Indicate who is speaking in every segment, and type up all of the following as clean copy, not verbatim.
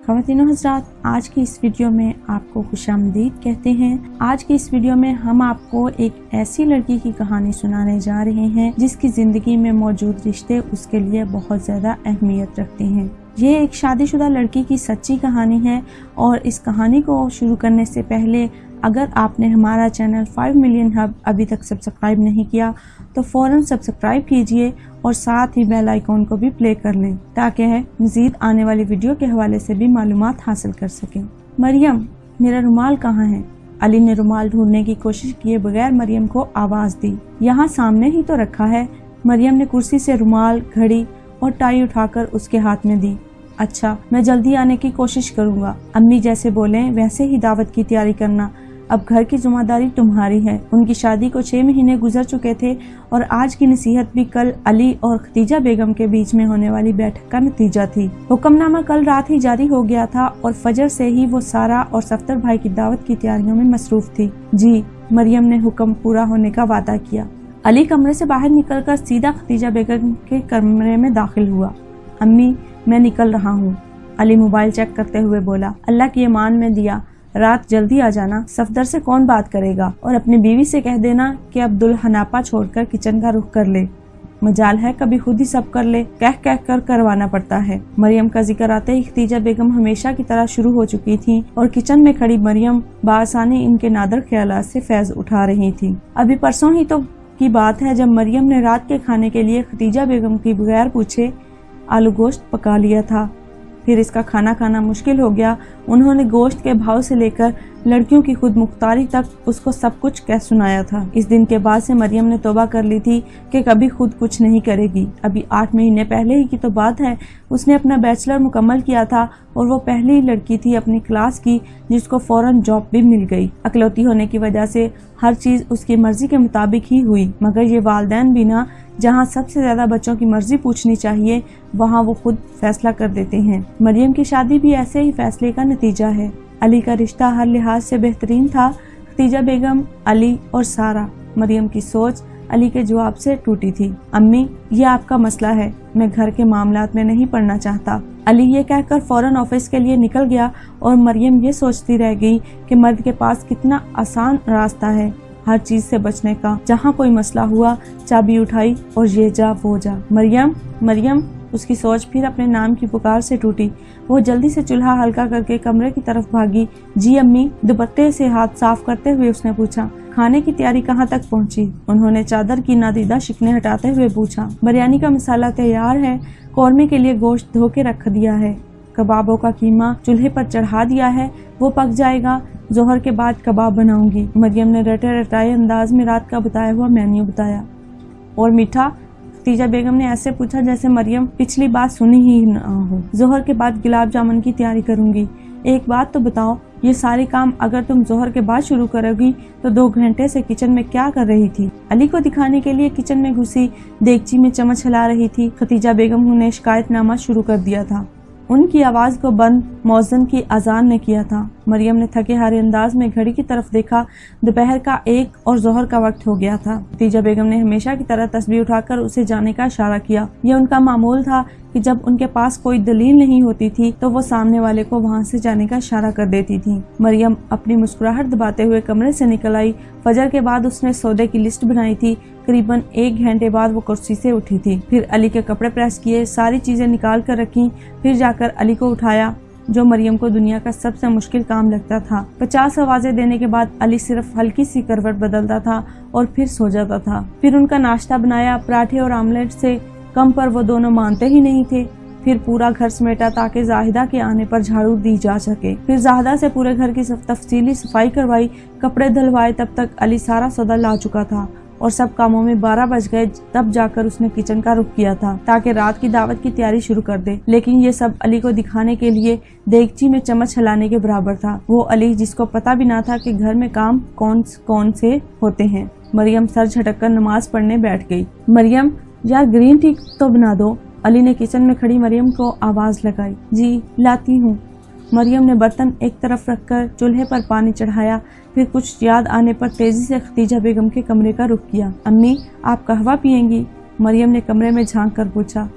Speaker 1: ख़वातीन और हज़रात, आज की इस वीडियो में आपको खुशामदीद कहते हैं। आज की इस वीडियो में हम आपको एक ऐसी लड़की की कहानी सुनाने जा रहे हैं जिसकी ज़िंदगी में मौजूद रिश्ते उसके लिए बहुत ज़्यादा अहमियत रखते हैं। ये एक शादीशुदा लड़की की सच्ची कहानी है और इस कहानी को शुरू करने से पहले अगर आपने हमारा चैनल 5 मिलियन हब अभी तक सब्सक्राइब नहीं किया तो फ़ौरन सब्सक्राइब कीजिए और साथ ही बेल आइकॉन को भी प्ले कर लें ताकि मज़ीद आने वाली वीडियो के हवाले से भी मालूमात हासिल कर सकें। मरियम, मेरा रुमाल कहाँ है? अली ने रुमाल ढूंढने की कोशिश किए बगैर मरियम को आवाज़ दी। यहाँ सामने ही तो रखा है। मरियम ने कुर्सी से रुमाल, घड़ी और टाई उठाकर उसके हाथ में दी। अच्छा, मैं जल्दी आने की कोशिश करूँगा। अम्मी जैसे बोलें वैसे ही दावत की तैयारी करना। अब घर की जिम्मेदारी तुम्हारी है। उनकी शादी को 6 महीने गुजर चुके थे और आज की नसीहत भी कल अली और खदीजा बेगम के बीच में होने वाली बैठक का नतीजा थी। हुक्मनामा कल रात ही जारी हो गया था और फजर से ही वो सारा और सफ्तर भाई की दावत की तैयारियों में मसरूफ थी। जी, मरियम ने हुक्म पूरा होने का वादा किया। अली कमरे से बाहर निकलकर सीधा खदीजा बेगम के कमरे में दाखिल हुआ। अम्मी, मैं निकल रहा हूँ, अली मोबाइल चेक करते हुए बोला। अल्लाह की अमान में दिया, रात जल्दी आ जाना। सफदर से कौन बात करेगा? और अपनी बीवी से कह देना कि अब दुल्हनापा छोड़कर किचन का रुख कर ले। मजाल है कभी खुद ही सब कर ले, कह कह कर करवाना पड़ता है। मरियम का जिक्र आते ही खदीजा बेगम हमेशा की तरह शुरू हो चुकी थी और किचन में खड़ी मरियम बासानी इनके नादर ख्यालात से फैज उठा रही थी। अभी परसों ही तो की बात है जब मरियम ने रात के खाने के लिए खदीजा बेगम की बगैर पूछे आलू गोश्त पका लिया था। फिर इसका खाना खाना मुश्किल हो गया। उन्होंने गोश्त के भाव से लेकर लड़कियों की खुद मुख्तारी तक उसको सब कुछ कह सुनाया था। इस दिन के बाद से मरियम ने तौबा कर ली थी कि कभी खुद कुछ नहीं करेगी। अभी 8 महीने पहले ही की तो बात है, उसने अपना बैचलर मुकम्मल किया था और वो पहली लड़की थी अपनी क्लास की जिसको फौरन जॉब भी मिल गई। अकलौती होने की वजह से हर चीज़ उसकी मर्जी के मुताबिक ही हुई, मगर ये वालिदैन भी ना, जहाँ सबसे ज्यादा बच्चों की मर्जी पूछनी चाहिए वहाँ वो खुद फैसला कर देते हैं। मरियम की शादी भी ऐसे ही फैसले का नतीजा है। अली का रिश्ता हर लिहाज से बेहतरीन था। खदीजा बेगम, अली और सारा। मरियम की सोच अली के जवाब से टूटी थी। अम्मी, ये आपका मसला है, मैं घर के मामलात में नहीं पड़ना चाहता। अली ये कहकर फौरन ऑफिस के लिए निकल गया और मरियम ये सोचती रह गई कि मर्द के पास कितना आसान रास्ता है हर चीज से बचने का। जहाँ कोई मसला हुआ, चाबी उठाई और ये जा वो जा। मरियम, मरियम। उसकी सोच फिर अपने नाम की पुकार से टूटी। वो जल्दी से चूल्हा हल्का करके कमरे की तरफ भागी। जी अम्मी, दुपट्टे से हाथ साफ करते हुए उसने पूछा। खाने की तैयारी कहाँ तक पहुँची? उन्होंने चादर की नादीदा शिकने हटाते हुए पूछा। बिरयानी का मसाला तैयार है, कौरमे के लिए गोश्त धो के रख दिया है, कबाबों का कीमा चूल्हे पर चढ़ा दिया है, वो पक जाएगा। जोहर के बाद कबाब बनाऊंगी। मरियम ने रटे रटाए अंदाज में रात का बताया हुआ मेन्यू बताया। और मीठा? खदीजा बेगम ने ऐसे पूछा जैसे मरियम पिछली बात सुनी ही न हो। जोहर के बाद गुलाब जामुन की तैयारी करूंगी। एक बात तो बताओ, ये सारे काम अगर तुम जोहर के बाद शुरू करोगी तो 2 घंटे से किचन में क्या कर रही थी? अली को दिखाने के लिए किचन में घुसी देगची में चम्मच हिला रही थी। खदीजा बेगम ने शिकायतनामा शुरू कर दिया था। उनकी आवाज को बंद मौज़न की अजान ने किया था। मरियम ने थके हारे अंदाज में घड़ी की तरफ देखा। दोपहर का 1 और जोहर का वक्त हो गया था। खदीजा बेगम ने हमेशा की तरह तस्बीह उठाकर उसे जाने का इशारा किया। यह उनका मामूल था कि जब उनके पास कोई दलील नहीं होती थी तो वो सामने वाले को वहाँ से जाने का इशारा कर देती थी। मरियम अपनी मुस्कुराहट दबाते हुए कमरे से निकल आई। फजर के बाद उसने सौदे की लिस्ट बनाई थी। करीबन 1 घंटे बाद वो कुर्सी से उठी थी। फिर अली के कपड़े प्रेस किए, सारी चीजें निकाल कर रखी। फिर जाकर अली को उठाया, जो मरियम को दुनिया का सबसे मुश्किल काम लगता था। 50 आवाजें देने के बाद अली सिर्फ हल्की सी करवट बदलता था और फिर सो जाता था। फिर उनका नाश्ता बनाया। पराठे और आमलेट से कम पर वो दोनों मानते ही नहीं थे। फिर पूरा घर समेटा ताकि जाहिदा के आने पर झाड़ू दी जा सके। फिर जाहिदा से पूरे घर की तफसीली सफाई करवाई, कपड़े धुलवाए। तब तक अली सारा सौदा ला चुका था और सब कामों में 12 बज गए। तब जाकर उसने किचन का रुख किया था ताकि रात की दावत की तैयारी शुरू कर दे। लेकिन ये सब अली को दिखाने के लिए देगची में चम्मच हिलाने के बराबर था। वो अली जिसको पता भी ना था कि घर में काम कौन कौन से होते हैं। मरियम सर झटक कर नमाज पढ़ने बैठ गई। मरियम, यार ग्रीन टी तो बना दो। अली ने किचन में खड़ी मरियम को आवाज लगाई। जी, लाती हूँ। मरियम ने बर्तन एक तरफ रखकर चूल्हे पर पानी चढ़ाया। फिर कुछ याद आने पर तेजी से खदीजा बेगम के कमरे का रुख किया। अम्मी, आप कहवा पियेंगी? मरियम ने कमरे में झांक कर पूछा।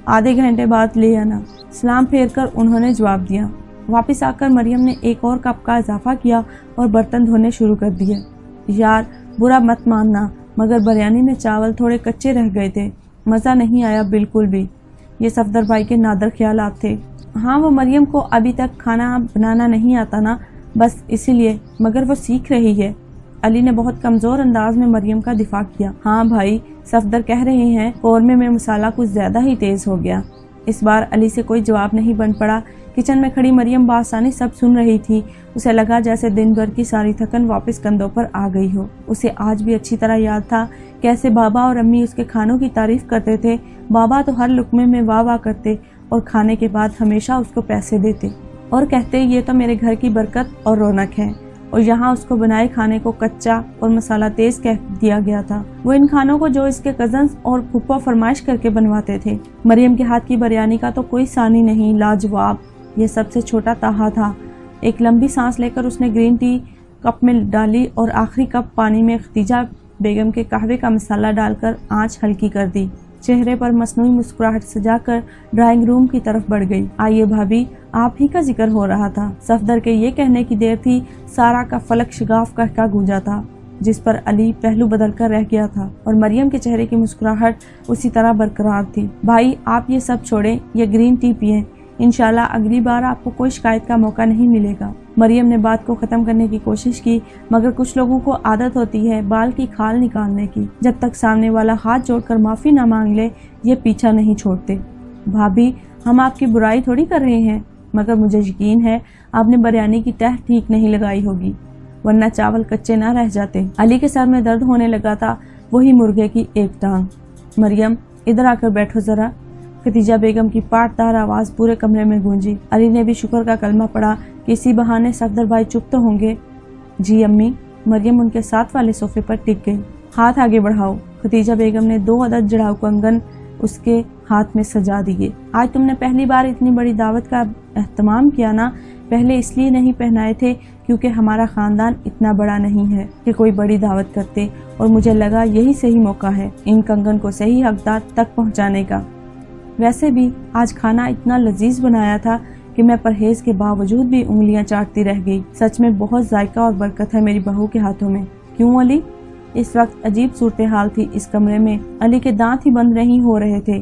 Speaker 1: आधे घंटे बाद ले आना। सलाम फेर कर उन्होंने जवाब दिया। वापस आकर मरियम ने एक और कप का इजाफा किया और बर्तन धोने शुरू कर दिए। यार बुरा मत मानना, मगर बिरयानी में चावल थोड़े कच्चे रह गए थे, मज़ा नहीं आया बिल्कुल भी। ये सफदर भाई के नादर ख्यालात थे। हाँ, वो मरियम को अभी तक खाना बनाना नहीं आता ना, बस इसीलिए, मगर वो सीख रही है। अली ने बहुत कमज़ोर अंदाज में मरियम का दिफा किया। हाँ भाई, सफदर कह रहे हैं कौरमे में मसाला कुछ ज़्यादा ही तेज़ हो गया। इस बार अली से कोई जवाब नहीं बन पड़ा। किचन में खड़ी मरियम बासानी सब सुन रही थी। उसे लगा जैसे दिन भर की सारी थकन वापस कंधों पर आ गई हो। उसे आज भी अच्छी तरह याद था कैसे बाबा और अम्मी उसके खानों की तारीफ करते थे। बाबा तो हर लुकमे में वाह वाह करते और खाने के बाद हमेशा उसको पैसे देते और कहते ये तो मेरे घर की बरकत और रौनक है। और यहाँ उसको बनाए खाने को कच्चा और मसाला तेज कह दिया गया था। वो इन खानों को जो इसके कजन्स और फूफा फरमाइश करके बनवाते थे। मरियम के हाथ की बिरयानी का तो कोई सानी नहीं, लाजवाब। ये सबसे छोटा ताहा था। एक लंबी सांस लेकर उसने ग्रीन टी कप में डाली और आखिरी कप पानी में खदीजा बेगम के कहवे का मसाला डालकर आंच हल्की कर दी। चेहरे पर मसनूई मुस्कुराहट सजाकर ड्राइंग रूम की तरफ बढ़ गई। आइए भाभी, आप ही का जिक्र हो रहा था। सफदर के ये कहने की देर थी, सारा का फलक शिगाफ का गूंजा था, जिस पर अली पहलू बदल कर रह गया था और मरियम के चेहरे की मुस्कुराहट उसी तरह बरकरार थी। भाई आप ये सब छोड़ें, ये ग्रीन टी पिएं। इंशाल्लाह अगली बार आपको कोई शिकायत का मौका नहीं मिलेगा। मरियम ने बात को ख़त्म करने की कोशिश की, मगर कुछ लोगों को आदत होती है बाल की खाल निकालने की। जब तक सामने वाला हाथ जोड़कर माफ़ी ना मांग ले, ये पीछा नहीं छोड़ते। भाभी, हम आपकी बुराई थोड़ी कर रहे हैं, मगर मुझे यकीन है आपने बिरयानी की तह ठीक नहीं लगाई होगी, वरना चावल कच्चे ना रह जाते। अली के सर में दर्द होने लगा था, वही मुर्गे की एक टांग। मरियम, इधर आकर बैठो ज़रा। खदीजा बेगम की पाटदार आवाज़ पूरे कमरे में गूंजी। अली ने भी शुक्र का कलमा पढ़ा कि इसी बहाने सफदर भाई चुप तो होंगे। जी अम्मी। मरियम उनके साथ वाले सोफे पर टिक गई। हाथ आगे बढ़ाओ। खदीजा बेगम ने 2 अदद जड़ाऊ कंगन उसके हाथ में सजा दिए। आज तुमने पहली बार इतनी बड़ी दावत का एहतमाम किया ना। पहले इसलिए नहीं पहनाए थे क्योंकि हमारा ख़ानदान इतना बड़ा नहीं है कि कोई बड़ी दावत करते, और मुझे लगा यही सही मौका है इन कंगन को सही हकदार तक पहुंचाने का। वैसे भी आज खाना इतना लजीज बनाया था कि मैं परहेज के बावजूद भी उंगलियां चाटती रह गई। सच में बहुत जायका और बरकत है मेरी बहू के हाथों में। क्यों अली? इस वक्त अजीब सूरत हाल थी इस कमरे में। अली के दांत ही बंद नहीं हो रहे थे।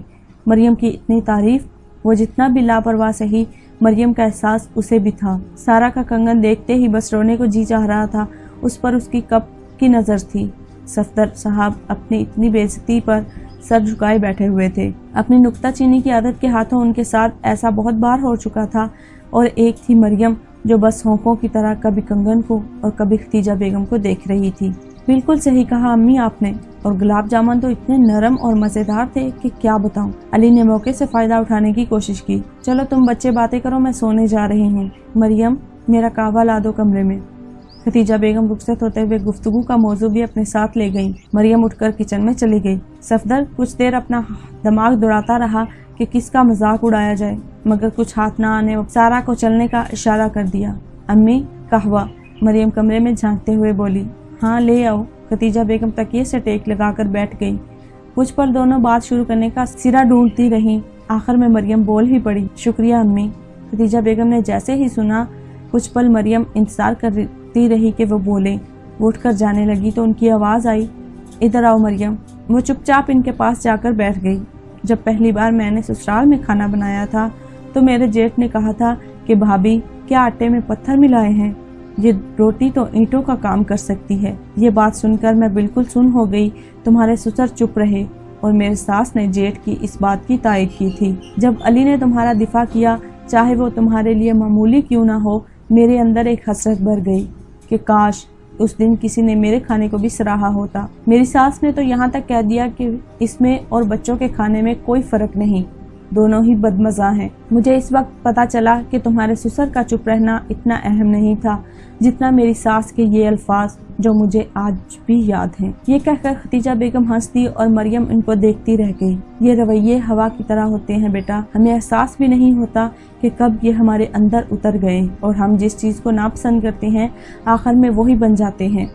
Speaker 1: मरियम की इतनी तारीफ, वो जितना भी लापरवाह सही, मरियम का एहसास उसे भी था। सारा का कंगन देखते ही बस रोने को जी चाह रहा था। उस पर उसकी कब की नज़र थी। सफदर साहब अपनी इतनी बेइज्जती पर सर झुकाए बैठे हुए थे। अपनी नुक्ताचीनी की आदत के हाथों उनके साथ ऐसा बहुत बार हो चुका था। और एक थी मरियम जो बस होंकों की तरह कभी कंगन को और कभी खदीजा बेगम को देख रही थी। बिल्कुल सही कहा अम्मी आपने, और गुलाब जामुन तो इतने नरम और मजेदार थे कि क्या बताऊं। अली ने मौके से फायदा उठाने की कोशिश की। चलो तुम बच्चे बातें करो, मैं सोने जा रही हूँ। मरियम, मेरा कहवा ला दो कमरे में। खदीजा बेगम रुखसत होते हुए गुफ्तगू का मौजू भी अपने साथ ले गई। मरियम उठकर किचन में चली गई। सफदर कुछ देर अपना दिमाग दौड़ाता रहा कि किसका मजाक उड़ाया जाए, मगर कुछ हाथ न आने सारा को चलने का इशारा कर दिया। अम्मी, कहवा। मरियम कमरे में झांकते हुए बोली। हाँ ले आओ। खदीजा बेगम तकिए से टेक लगाकर बैठ गई। कुछ पल दोनों बात शुरू करने का सिरा ढूंढती रहीं। आखिर में मरियम बोल ही पड़ी। शुक्रिया अम्मी। खदीजा बेगम ने जैसे ही सुना, कुछ पल मरियम इंतजार करती रही कि वो बोले। वो उठकर जाने लगी तो उनकी आवाज़ आई, इधर आओ मरियम। वो चुपचाप इनके पास जाकर बैठ गई। जब पहली बार मैंने ससुराल में खाना बनाया था तो मेरे जेठ ने कहा था कि भाभी क्या आटे में पत्थर मिलाए हैं, ये रोटी तो ईंटों का काम कर सकती है। ये बात सुनकर मैं बिल्कुल सुन हो गई। तुम्हारे ससुर चुप रहे और मेरे सास ने जेठ की इस बात की तायद की थी। जब अली ने तुम्हारा दिफा किया, चाहे वो तुम्हारे लिए मामूली क्यों ना हो, मेरे अंदर एक हसरत भर गई कि काश उस दिन किसी ने मेरे खाने को भी सराहा होता। मेरी सास ने तो यहाँ तक कह दिया कि इसमें और बच्चों के खाने में कोई फर्क नहीं, दोनों ही बदमज़ा हैं। मुझे इस वक्त पता चला कि तुम्हारे ससुर का चुप रहना इतना अहम नहीं था जितना मेरी सास के ये अल्फाज जो मुझे आज भी याद हैं। ये कहकर खदीजा बेगम हंस दी और मरियम इनको देखती रह गई। ये रवैये हवा की तरह होते हैं बेटा, हमें एहसास भी नहीं होता कि कब ये हमारे अंदर उतर गए और हम जिस चीज़ को नापसंद करते हैं आखिर में वही बन जाते हैं।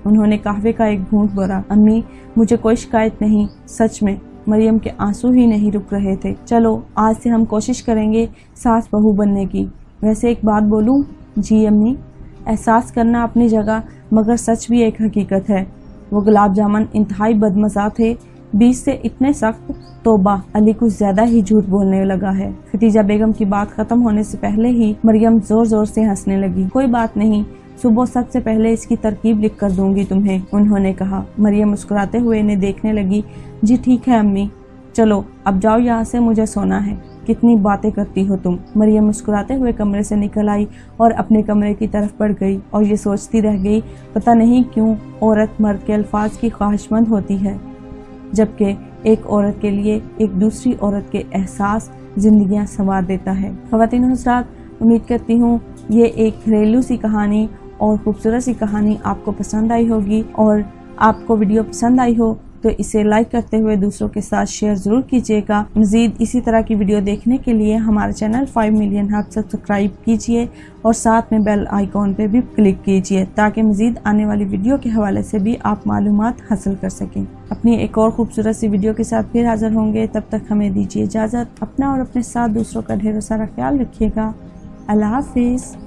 Speaker 1: उन्होंने कहवे का एक घूंट भरा। अम्मी, मुझे कोई शिकायत नहीं, सच में। मरियम के आंसू ही नहीं रुक रहे थे। चलो आज से हम कोशिश करेंगे सास बहू बनने की। वैसे एक बात बोलूं? जी अम्मी। एहसास करना अपनी जगह, मगर सच भी एक हकीकत है। वो गुलाब जामुन इंतहाई बदमज़ा थे, बीच से इतने सख्त। तौबा, अली कुछ ज्यादा ही झूठ बोलने लगा है। खदीजा बेगम की बात खत्म होने से पहले ही मरियम जोर जोर से हंसने लगी। कोई बात नहीं, सुबह सबसे पहले इसकी तरकीब लिख कर दूंगी तुम्हें, उन्होंने कहा। मरियम मुस्कुराते हुए इन्हें देखने लगी। जी ठीक है अम्मी, चलो अब जाओ यहाँ से, मुझे सोना है। कितनी बातें करती हो तुम। मरियम मुस्कुराते हुए कमरे से निकल आई और अपने कमरे की तरफ बढ़ गई और ये सोचती रह गई, पता नहीं क्यों औरत मर्द के अल्फाज की ख्वाहिशमंद होती है, जबकि एक औरत के लिए एक दूसरी औरत के एहसास जिंदगियां संवार देता है। ख़वातीन और हज़रात, उम्मीद करती हूँ ये एक घरेलू सी कहानी और खूबसूरत सी कहानी आपको पसंद आई होगी, और आपको वीडियो पसंद आई हो तो इसे लाइक करते हुए दूसरों के साथ शेयर ज़रूर कीजिएगा। मज़ीद इसी तरह की वीडियो देखने के लिए हमारे चैनल 5 मिलियन हब सब्सक्राइब कीजिए और साथ में बेल आइकॉन पे भी क्लिक कीजिए, ताकि मज़ीद आने वाली वीडियो के हवाले से भी आप मालूमात हासिल कर सकें। अपनी एक और खूबसूरत सी वीडियो के साथ फिर हाजिर होंगे, तब तक हमें दीजिए इजाज़त। अपना और अपने साथ दूसरों का ढेरों सारा ख्याल रखिएगा। अल्लाह हाफिज़।